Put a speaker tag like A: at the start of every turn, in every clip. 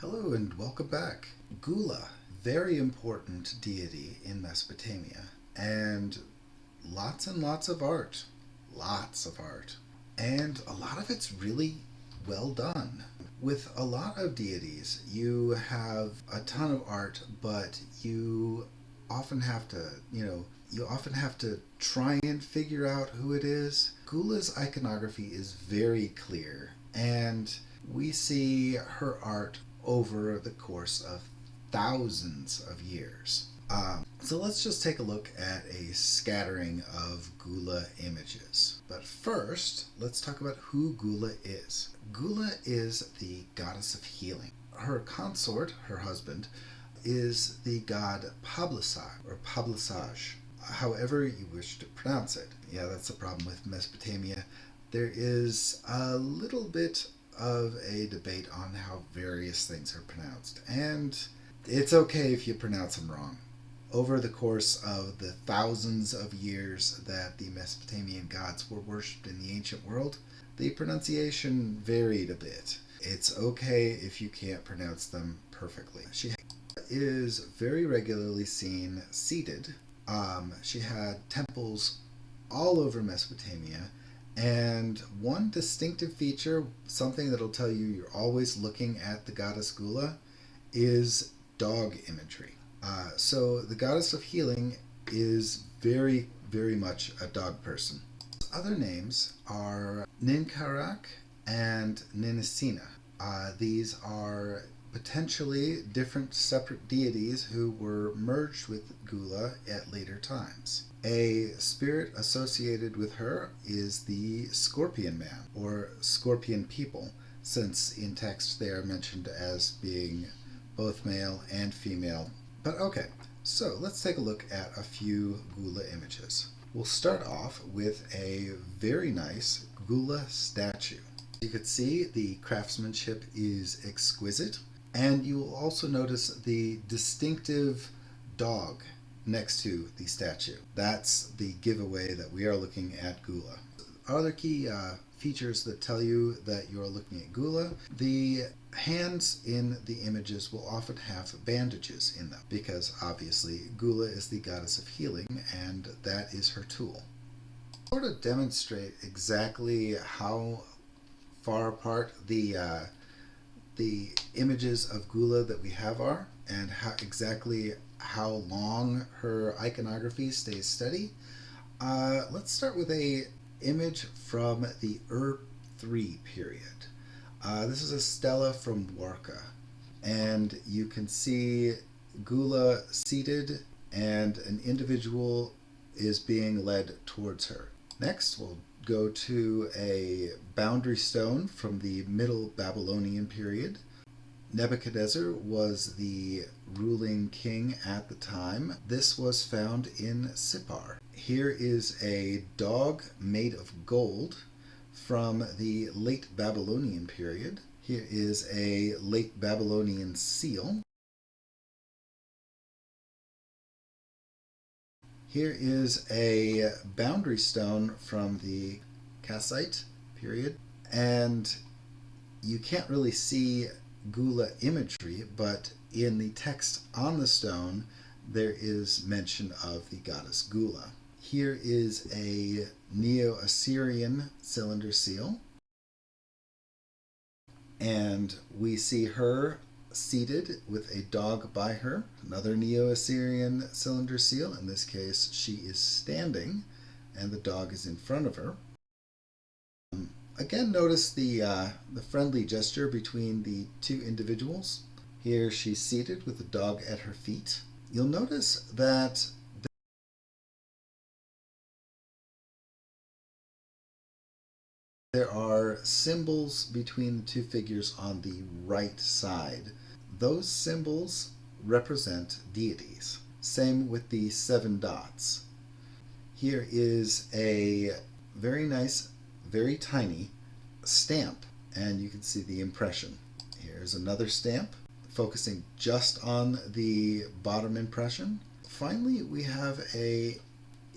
A: Hello and welcome back. Gula, very important deity in Mesopotamia, and lots of art. Lots of art. And a lot of it's really well done. With a lot of deities, you have a ton of art, but often have to, you often have to try and figure out who it is. Gula's iconography is very clear, and we see her art over the course of thousands of years. So let's just take a look at a scattering of Gula images. But first, let's talk about who Gula is. Gula is the goddess of healing. Her consort, her husband, is the god Pablisage, or Pablisage, however you wish to pronounce it. Yeah, that's the problem with Mesopotamia. There is a little bit of a debate on how various things are pronounced, and it's okay if you pronounce them wrong. Over the course of the thousands of years that the Mesopotamian gods were worshipped in the ancient world, the pronunciation varied a bit. It's okay if you can't pronounce them perfectly. She is very regularly seen seated. She had temples all over Mesopotamia, and one distinctive feature, something that'll tell you you're always looking at the goddess Gula, is dog imagery. So the goddess of healing is very, very much a dog person. Other names are Ninkarak and Ninisina. These are potentially different separate deities who were merged with Gula at later times. A spirit associated with her is the Scorpion Man, or Scorpion People, since in text they are mentioned as being both male and female. But okay, so let's take a look at a few Gula images. We'll start off with a very nice Gula statue. You could see the craftsmanship is exquisite, and you will also notice the distinctive dog next to the statue. That's the giveaway that we are looking at Gula. Other key features that tell you that you're looking at Gula: the hands in the images will often have bandages in them, because obviously Gula is the goddess of healing, and that is her tool. Sort of demonstrate exactly how far apart the images of Gula that we have are, and how long her iconography stays steady. Let's start with a image from the III period. This is a stela from Dwarka, and you can see Gula seated, and an individual is being led towards her. Next, we'll go to a boundary stone from the Middle Babylonian period. Nebuchadnezzar was the ruling king at the time. This was found in Sippar. Here is a dog made of gold from the late Babylonian period. Here is a late Babylonian seal. Here is a boundary stone from the Kassite period, and you can't really see Gula imagery, but in the text on the stone there is mention of the goddess Gula. Here is a Neo-Assyrian cylinder seal, and we see her seated with a dog by her. Another Neo-Assyrian cylinder seal. In this case, she is standing, and the dog is in front of her. Again, notice the friendly gesture between the two individuals. Here she's seated with the dog at her feet. You'll notice that there are symbols between the two figures on the right side. Those symbols represent deities. Same with the 7 dots. Here is a very nice, very tiny stamp, and you can see the impression. Here's another stamp focusing just on the bottom impression. Finally, we have a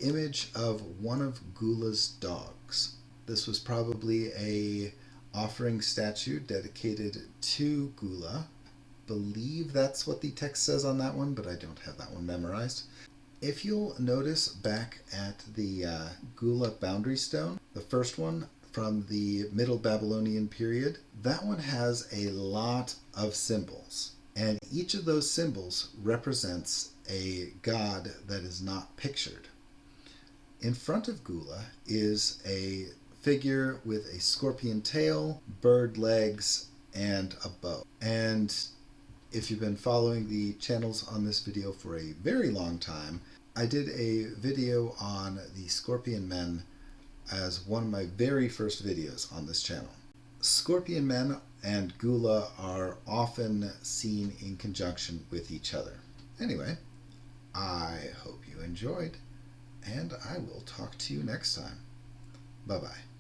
A: image of one of Gula's dogs. This was probably a offering statue dedicated to Gula. believe that's what the text says on that one, but I don't have that one memorized. If you'll notice back at the Gula boundary stone, the first one from the Middle Babylonian period, that one has a lot of symbols. And each of those symbols represents a god that is not pictured. In front of Gula is a figure with a scorpion tail, bird legs, and a bow. And if you've been following the channels on this video for a very long time, I did a video on the scorpion men as one of my very first videos on this channel. Scorpion men and Gula are often seen in conjunction with each other. Anyway, I hope you enjoyed, and I will talk to you next time. Bye-bye.